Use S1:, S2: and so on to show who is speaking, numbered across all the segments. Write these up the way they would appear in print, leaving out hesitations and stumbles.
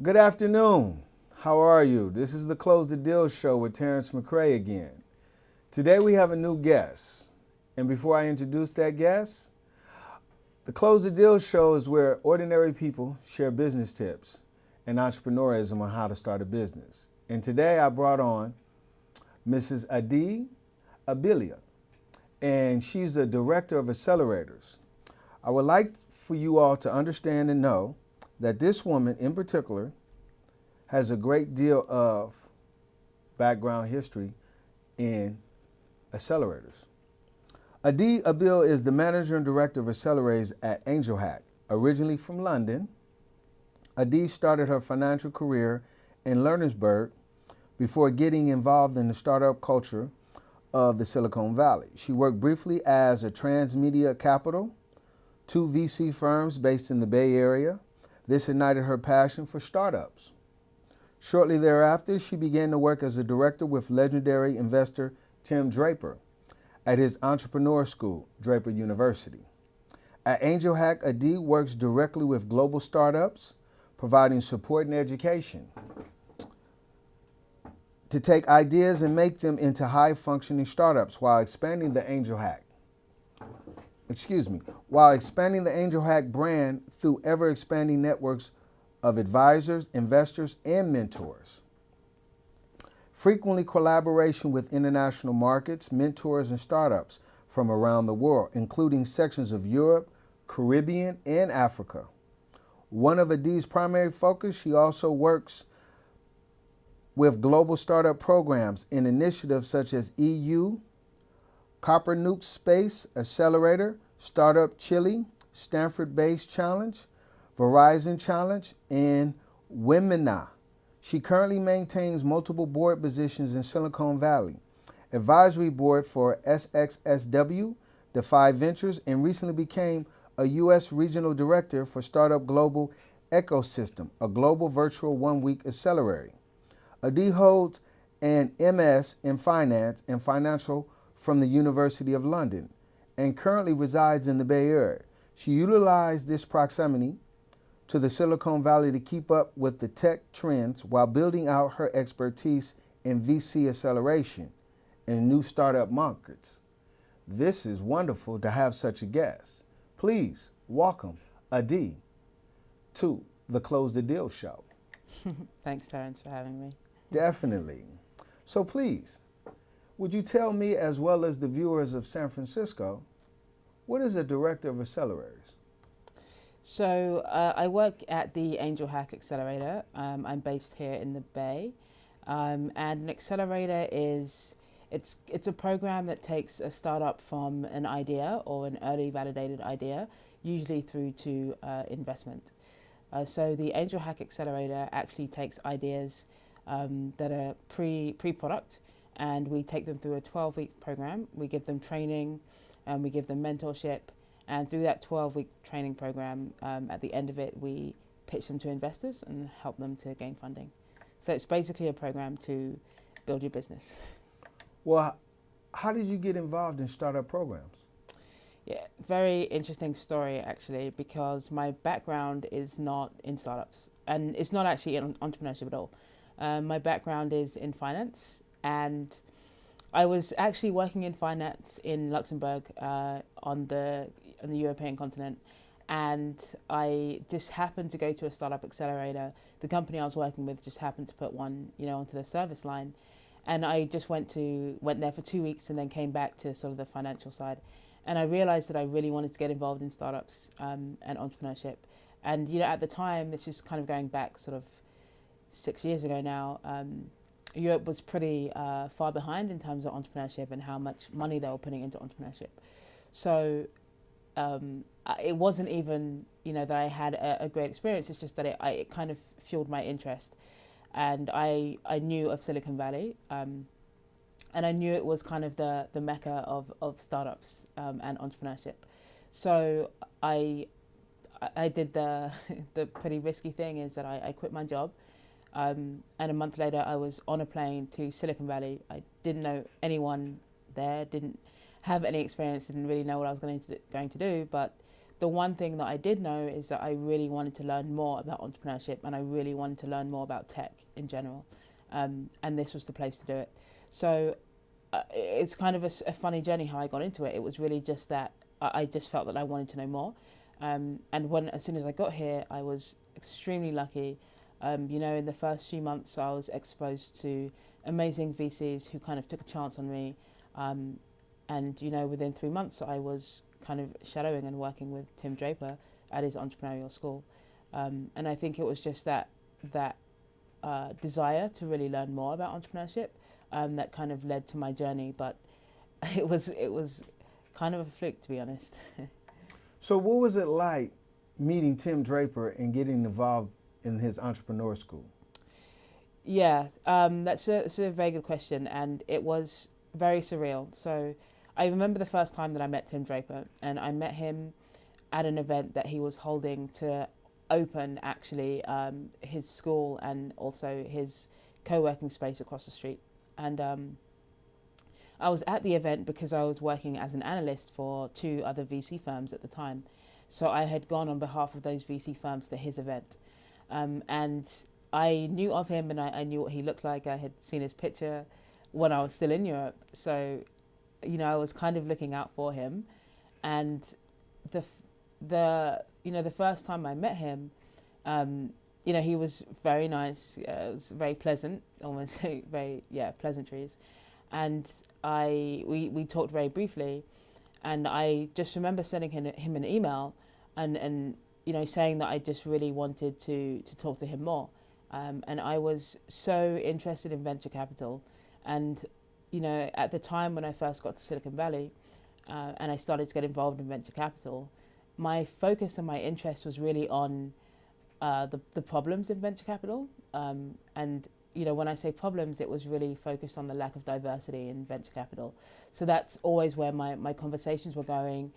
S1: Good afternoon. How are you? This is the Close the Deal show with Terrence McCray again. Today we have a new guest. And before I introduce that guest, the Close the Deal show is where ordinary people share business tips and entrepreneurism on how to start a business. And today I brought on Mrs. Adi Abili, and she's the director of accelerators. I would like for you all to understand and know that this woman in particular has a great deal of background history in accelerators. Adi Abili is the manager and director of accelerators at AngelHack. Originally from London, Adi started her financial career in Learningsburg before getting involved in the startup culture of the Silicon Valley. She worked briefly as a Transmedia Capital, two VC firms based in the Bay Area. This ignited her passion for startups. Shortly thereafter, she began to work as a director with legendary investor Tim Draper at his entrepreneur school, Draper University. At AngelHack, Adi works directly with global startups, providing support and education to take ideas and make them into high-functioning startups while expanding the AngelHack brand through ever-expanding networks of advisors, investors, and mentors. Frequently collaboration with international markets, mentors, and startups from around the world, including sections of Europe, Caribbean, and Africa. One of Adi's primary focus, she also works with global startup programs and initiatives such as EU, Copernicus Space Accelerator, Startup Chile, Stanford-based Challenge, Verizon Challenge, and Wemina. She currently maintains multiple board positions in Silicon Valley, advisory board for SXSW, Defy Ventures, and recently became a U.S. regional director for Startup Global Ecosystem, a global virtual one-week accelerator. Adi holds an MS in Finance and Financial from the University of London and currently resides in the Bay Area. She utilized this proximity to the Silicon Valley to keep up with the tech trends while building out her expertise in VC acceleration and new startup markets. This is wonderful to have such a guest. Please welcome Adi to the Close the Deal show.
S2: Thanks, Terrence, for having me.
S1: Definitely. So please, would you tell me, as well as the viewers of San Francisco, what is a director of accelerators?
S2: So I work at the AngelHack Accelerator. I'm based here in the Bay, and an accelerator is it's a program that takes a startup from an idea or an early validated idea, usually through to investment. So the AngelHack Accelerator actually takes ideas that are pre-product, and we take them through a 12-week program. We give them training, and we give them mentorship, and through that 12-week training program, at the end of it, we pitch them to investors and help them to gain funding. So it's basically a program to build your business.
S1: Well, how did you get involved in startup programs?
S2: Yeah, very interesting story actually, because my background is not in startups, and it's not actually in entrepreneurship at all. My background is in finance, and I was actually working in finance in Luxembourg on the European continent, and I just happened to go to a startup accelerator. The company I was working with just happened to put one, onto the service line, and I just went there for 2 weeks and then came back to sort of the financial side, and I realized that I really wanted to get involved in startups and entrepreneurship, and at the time, this is kind of going back sort of 6 years ago now. Europe was pretty far behind in terms of entrepreneurship and how much money they were putting into entrepreneurship. So it wasn't even, that I had a great experience. It's just that it kind of fueled my interest. And I knew of Silicon Valley, and I knew it was kind of the mecca of startups and entrepreneurship. So I did the pretty risky thing, is that I quit my job. And a month later, I was on a plane to Silicon Valley. I didn't know anyone there, didn't have any experience, didn't really know what I was going to do, but the one thing that I did know is that I really wanted to learn more about entrepreneurship, and I really wanted to learn more about tech in general. And this was the place to do it. So it's kind of a funny journey how I got into it. It was really just that I just felt that I wanted to know more. And as soon as I got here, I was extremely lucky. In the first few months, I was exposed to amazing VCs who kind of took a chance on me. And within 3 months, I was kind of shadowing and working with Tim Draper at his entrepreneurial school. And I think it was just that desire to really learn more about entrepreneurship that kind of led to my journey. But it was kind of a fluke, to be honest.
S1: So what was it like meeting Tim Draper and getting involved in his entrepreneur school?
S2: Yeah, that's a very good question, and it was very surreal. So I remember the first time that I met Tim Draper, and I met him at an event that he was holding to open actually his school and also his co-working space across the street. And I was at the event because I was working as an analyst for 2 other VC firms at the time. So I had gone on behalf of those VC firms to his event. And I knew of him, and I knew what he looked like. I had seen his picture when I was still in Europe. So, I was kind of looking out for him. And the first time I met him, he was very nice. It was very pleasant, almost very, pleasantries. And we talked very briefly, and I just remember sending him an email and saying that I just really wanted to talk to him more. And I was so interested in venture capital. And, at the time when I first got to Silicon Valley and I started to get involved in venture capital, my focus and my interest was really on the problems in venture capital. And when I say problems, it was really focused on the lack of diversity in venture capital. So that's always where my conversations were going,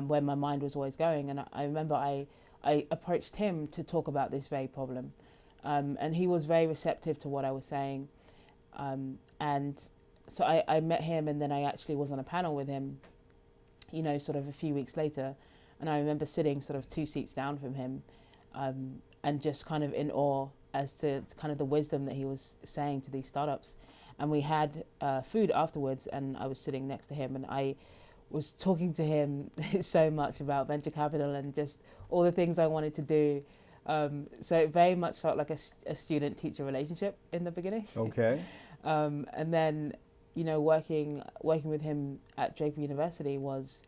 S2: where my mind was always going. And I remember I approached him to talk about this very problem. And he was very receptive to what I was saying. And so I met him, and then I actually was on a panel with him, sort of a few weeks later. And I remember sitting sort of 2 seats down from him and just kind of in awe as to kind of the wisdom that he was saying to these startups. And we had food afterwards, and I was sitting next to him, and I was talking to him so much about venture capital and just all the things I wanted to do. So it very much felt like a student-teacher relationship in the beginning.
S1: Okay.
S2: And then, working with him at Draper University was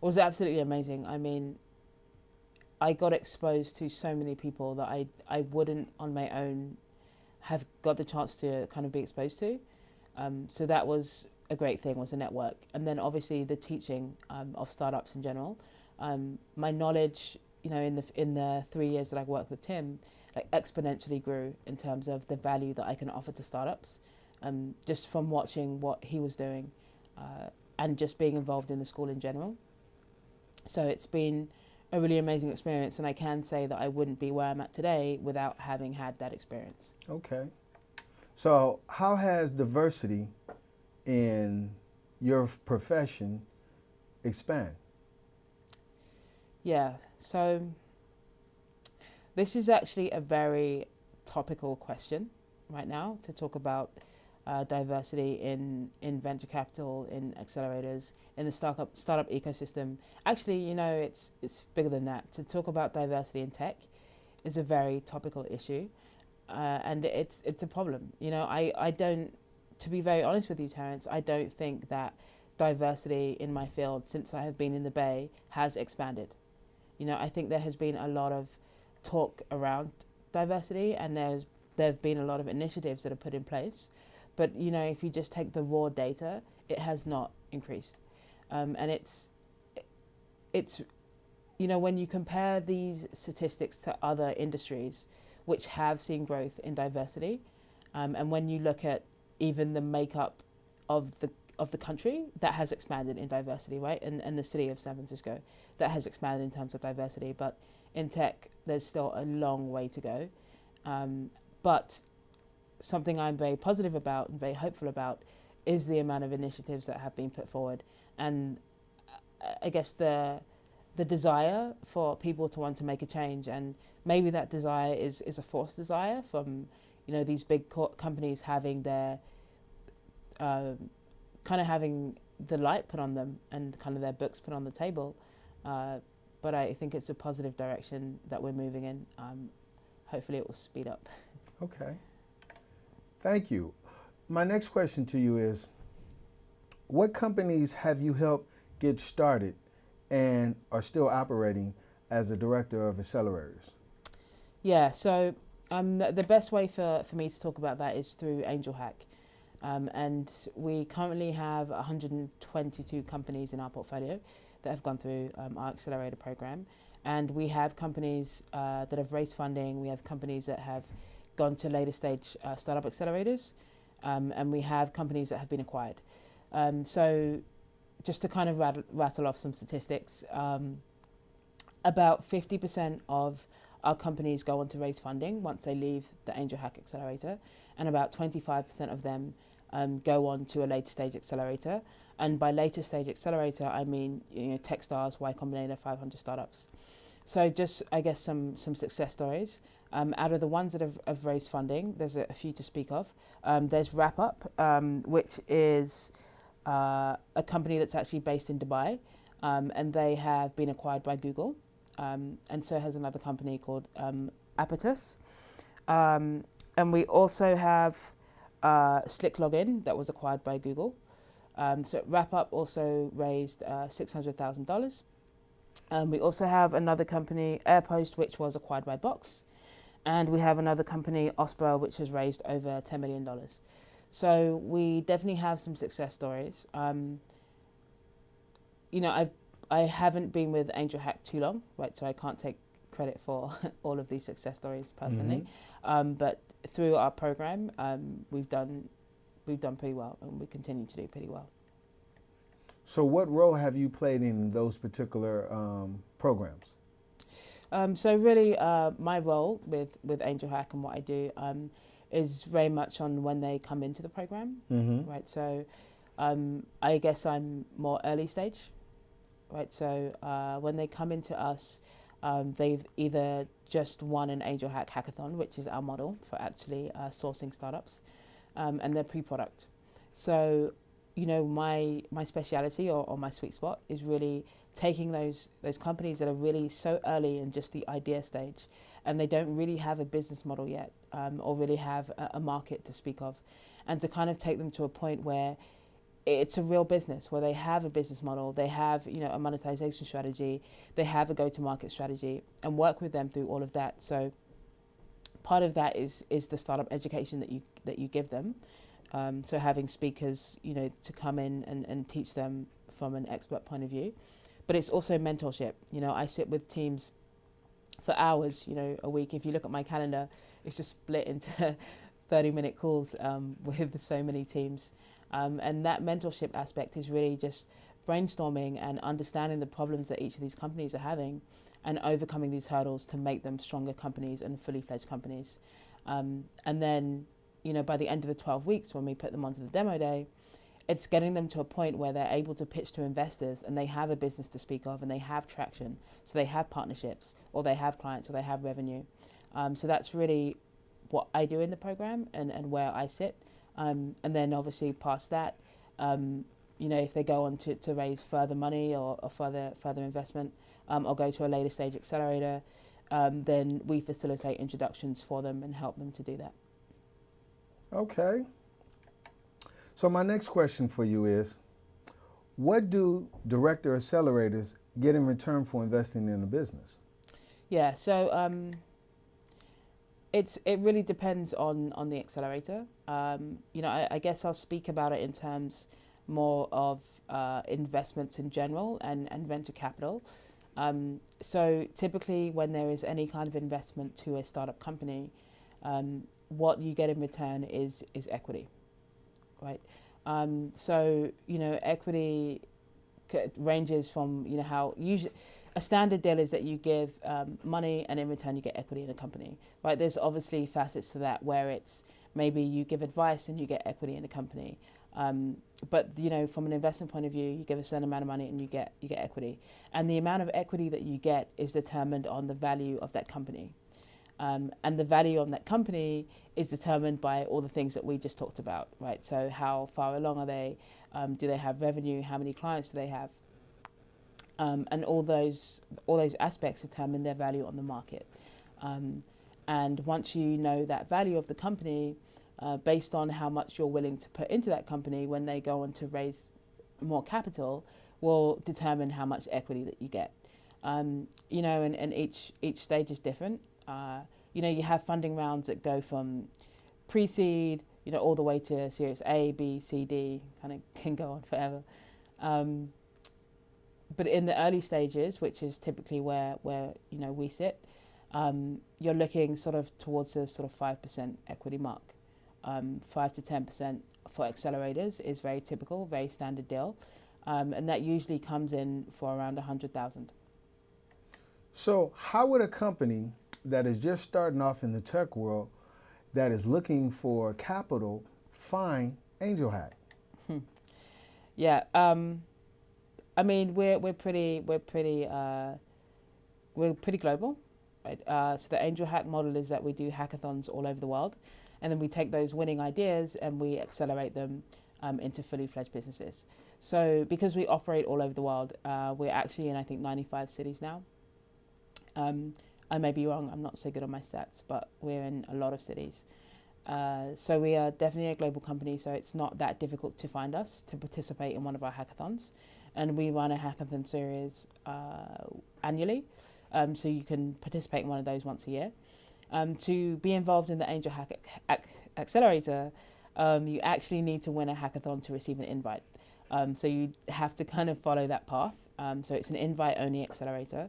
S2: absolutely amazing. I mean, I got exposed to so many people that I wouldn't on my own have got the chance to kind of be exposed to. So that was a great thing, was a network. And then obviously the teaching of startups in general. My knowledge, in the 3 years that I've worked with Tim, exponentially grew in terms of the value that I can offer to startups, just from watching what he was doing and just being involved in the school in general. So it's been a really amazing experience, and I can say that I wouldn't be where I'm at today without having had that experience.
S1: Okay. So how has diversity in your profession expand?
S2: Yeah, so this is actually a very topical question right now to talk about diversity in venture capital, in accelerators, in the startup ecosystem. Actually, it's bigger than that. To talk about diversity in tech is a very topical issue, and it's a problem. I don't, to be very honest with you, Terence, I don't think that diversity in my field since I have been in the Bay has expanded. I think there has been a lot of talk around diversity, and there have been a lot of initiatives that are put in place. But, if you just take the raw data, it has not increased. And it's when you compare these statistics to other industries which have seen growth in diversity, and when you look at even the makeup of the country, that has expanded in diversity, right? And the city of San Francisco, that has expanded in terms of diversity. But in tech, there's still a long way to go. But something I'm very positive about and very hopeful about is the amount of initiatives that have been put forward. And I guess the the desire for people to want to make a change, and maybe that desire is a forced desire from, you know, these big companies having their kind of having the light put on them and kind of their books put on the table. But I think it's a positive direction that we're moving in. Hopefully it will speed up.
S1: Okay. Thank you. My next question to you is, what companies have you helped get started and are still operating as a director of accelerators?
S2: Yeah, so the best way for me to talk about that is through AngelHack. And we currently have 122 companies in our portfolio that have gone through our accelerator program. And we have companies that have raised funding. We have companies that have gone to later stage startup accelerators. And we have companies that have been acquired. So just to kind of rattle off some statistics, about 50% of our companies go on to raise funding once they leave the AngelHack Accelerator, and about 25% of them go on to a later stage accelerator. And by later stage accelerator, I mean, you know, Techstars, Y Combinator, 500 startups. So just, I guess, some success stories. Out of the ones that have raised funding, there's a few to speak of. There's WrapUp, which is a company that's actually based in Dubai, and they have been acquired by Google. And so has another company called Apatus. And we also have Slick Login that was acquired by Google. So WrapUp also raised $600,000. We also have another company, Airpost, which was acquired by Box. And we have another company, Osprey, which has raised over $10 million. So we definitely have some success stories. You know, I haven't been with AngelHack too long, right? So I can't take credit for all of these success stories personally. Mm-hmm. But through our program, we've done pretty well, and we continue to do pretty well.
S1: So what role have you played in those particular programs?
S2: So really, my role with AngelHack and what I do is very much on when they come into the program, mm-hmm. right? So I guess I'm more early stage, right? So when they come into us, they've either just won an AngelHack hackathon, which is our model for actually sourcing startups, and they're pre-product. So, you know, my speciality or my sweet spot is really taking those companies that are really so early in just the idea stage, and they don't really have a business model yet, or really have a market to speak of, and to kind of take them to a point where it's a real business, where they have a business model, they have, you know, a monetization strategy, they have a go-to-market strategy, and work with them through all of that. So part of that is the startup education that you give them. So having speakers, you know, to come in and teach them from an expert point of view. But it's also mentorship. You know, I sit with teams for hours, you know, a week. If you look at my calendar, it's just split into 30-minute calls with so many teams. And that mentorship aspect is really just brainstorming and understanding the problems that each of these companies are having and overcoming these hurdles to make them stronger companies and fully fledged companies. And then, you know, by the end of the 12 weeks, when we put them onto the demo day, it's getting them to a point where they're able to pitch to investors and they have a business to speak of and they have traction. So they have partnerships, or they have clients, or they have revenue. So that's really what I do in the program and where I sit. And then obviously past that, you know, if they go on to raise further money or further investment, or go to a later stage accelerator, then we facilitate introductions for them and help them to do that.
S1: Okay. So my next question for you is, what do director accelerators get in return for investing in a business?
S2: Yeah, so it really depends on the accelerator. You know, I guess I'll speak about it in terms more of investments in general and venture capital. So typically when there is any kind of investment to a startup company, what you get in return is equity, right? So, you know, equity ranges from, you know, how usually a standard deal is that you give money and in return you get equity in a company, right? There's obviously facets to that where it's maybe you give advice and you get equity in a company. But from an investment point of view, you give a certain amount of money and you get equity, and the amount of equity that you get is determined on the value of that company, and the value on that company is determined by all the things that we just talked about, right? So how far along are they? Do they have revenue? How many clients do they have? And all those aspects determine their value on the market. And once you know that value of the company, based on how much you're willing to put into that company when they go on to raise more capital, will determine how much equity that you get. And each stage is different. You have funding rounds that go from pre-seed, all the way to Series A, B, C, D, kind of can go on forever. But in the early stages, which is typically where we sit, you're looking sort of towards a sort of 5% equity mark. 5 to 10% for accelerators is very typical, very standard deal, and that usually comes in for around 100,000.
S1: So how would a company that is just starting off in the tech world, that is looking for capital, find AngelHack?
S2: Yeah, I mean we're pretty global, right? So the AngelHack model is that we do hackathons all over the world, and then we take those winning ideas and we accelerate them into fully fledged businesses. So because we operate all over the world, we're actually in I think 95 cities now. I may be wrong, I'm not so good on my stats, but we're in a lot of cities. So we are definitely a global company, so it's not that difficult to find us to participate in one of our hackathons. And we run a hackathon series annually, so you can participate in one of those once a year. To be involved in the AngelHack Accelerator, you actually need to win a hackathon to receive an invite. So you have to kind of follow that path. So it's an invite-only accelerator.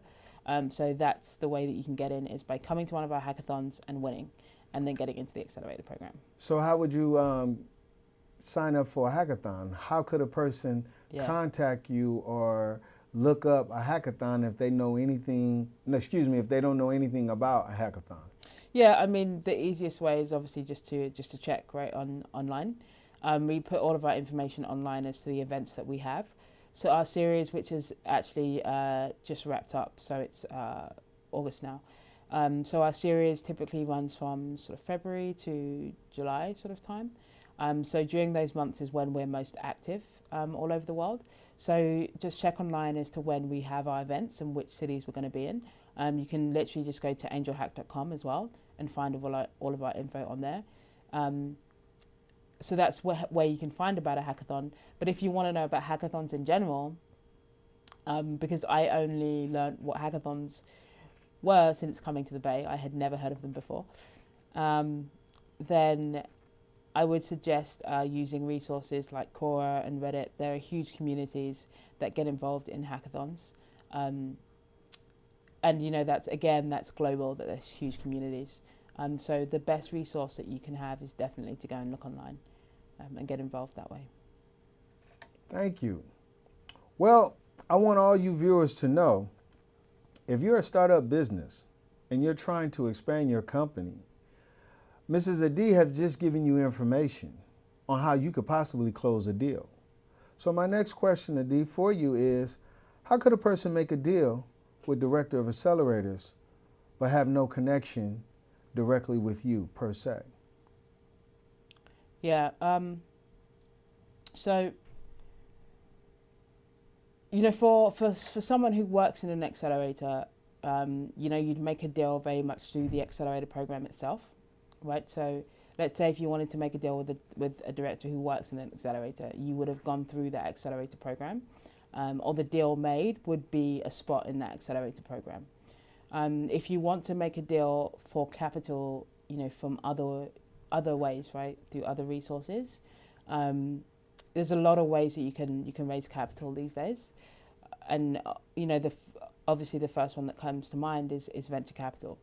S2: So that's the way that you can get in, is by coming to one of our hackathons and winning, and then getting into the accelerator program.
S1: So how would you sign up for a hackathon? How could a person contact you or look up a hackathon if they know anything? No, excuse me, if they don't know anything about a hackathon.
S2: Yeah, I mean the easiest way is obviously just to check right online. We put all of our information online as to the events that we have. So our series, which is actually just wrapped up, so it's August now. So our series typically runs from sort of February to July sort of time. So during those months is when we're most active all over the world. So just check online as to when we have our events and which cities we're going to be in. You can literally just go to angelhack.com as well and find all of our info on there. So that's where you can find about a hackathon. But if you want to know about hackathons in general, because I only learned what hackathons were since coming to the Bay, I had never heard of them before, then I would suggest using resources like Quora and Reddit. There are huge communities that get involved in hackathons. And that's global, that there's huge communities. So the best resource that you can have is definitely to go and look online and get involved that way.
S1: Thank you. Well, I want all you viewers to know, if you're a startup business and you're trying to expand your company, Mrs. Adi has just given you information on how you could possibly close a deal. So my next question, Adi, for you is, how could a person make a deal with Director of Accelerators but have no connection directly with you per se?
S2: Yeah, so for someone who works in an accelerator, you'd make a deal very much through the accelerator program itself, right? So let's say if you wanted to make a deal with a director who works in an accelerator, you would have gone through that accelerator program, or the deal made would be a spot in that accelerator program. If you want to make a deal for capital, from other ways, right, through other resources, there's a lot of ways that you can raise capital these days, and obviously the first one that comes to mind is venture capital.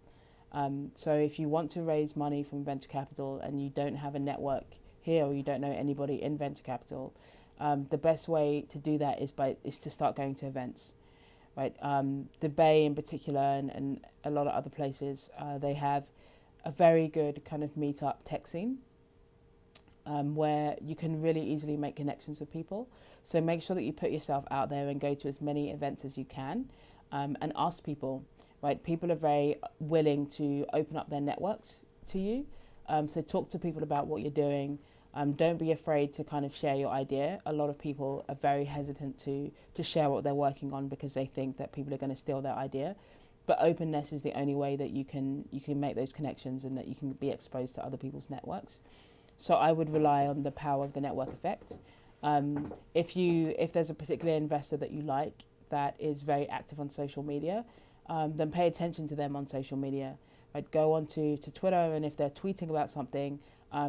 S2: So if you want to raise money from venture capital and you don't have a network here, or you don't know anybody in venture capital, the best way to do that is to start going to events, right? The Bay in particular, and a lot of other places, they have a very good kind of meetup tech scene. where you can really easily make connections with people. So make sure that you put yourself out there and go to as many events as you can, and ask people, right? People are very willing to open up their networks to you. So talk to people about what you're doing. Don't be afraid to kind of share your idea. A lot of people are very hesitant to share what they're working on because they think that people are going to steal their idea. But openness is the only way that you can make those connections and that you can be exposed to other people's networks. So I would rely on the power of the network effect. If there's a particular investor that you like that is very active on social media, then pay attention to them on social media. Right? Go on to Twitter, and if they're tweeting about something,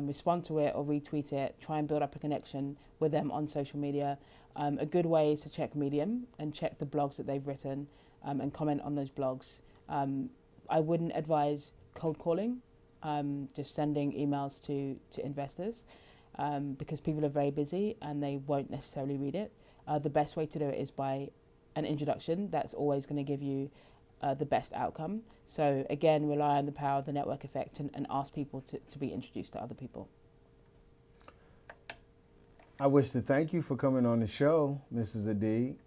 S2: respond to it or retweet it. Try and build up a connection with them on social media. A good way is to check Medium and check the blogs that they've written, and comment on those blogs. I wouldn't advise cold calling, just sending emails to investors, because people are very busy and they won't necessarily read it. The best way to do it is by an introduction. That's always going to give you the best outcome. So again, rely on the power of the network effect and ask people to be introduced to other people.
S1: I wish to thank you for coming on the show, Mrs. Adi.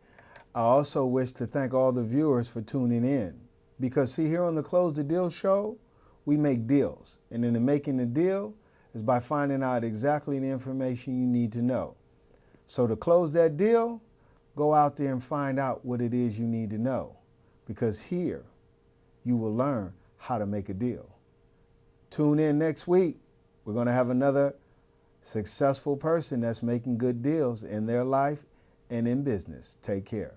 S1: I also wish to thank all the viewers for tuning in, because see, here on the Close the Deal show, we make deals. And in the making the deal is by finding out exactly the information you need to know. So to close that deal, go out there and find out what it is you need to know, because here you will learn how to make a deal. Tune in next week. We're going to have another successful person that's making good deals in their life and in business. Take care.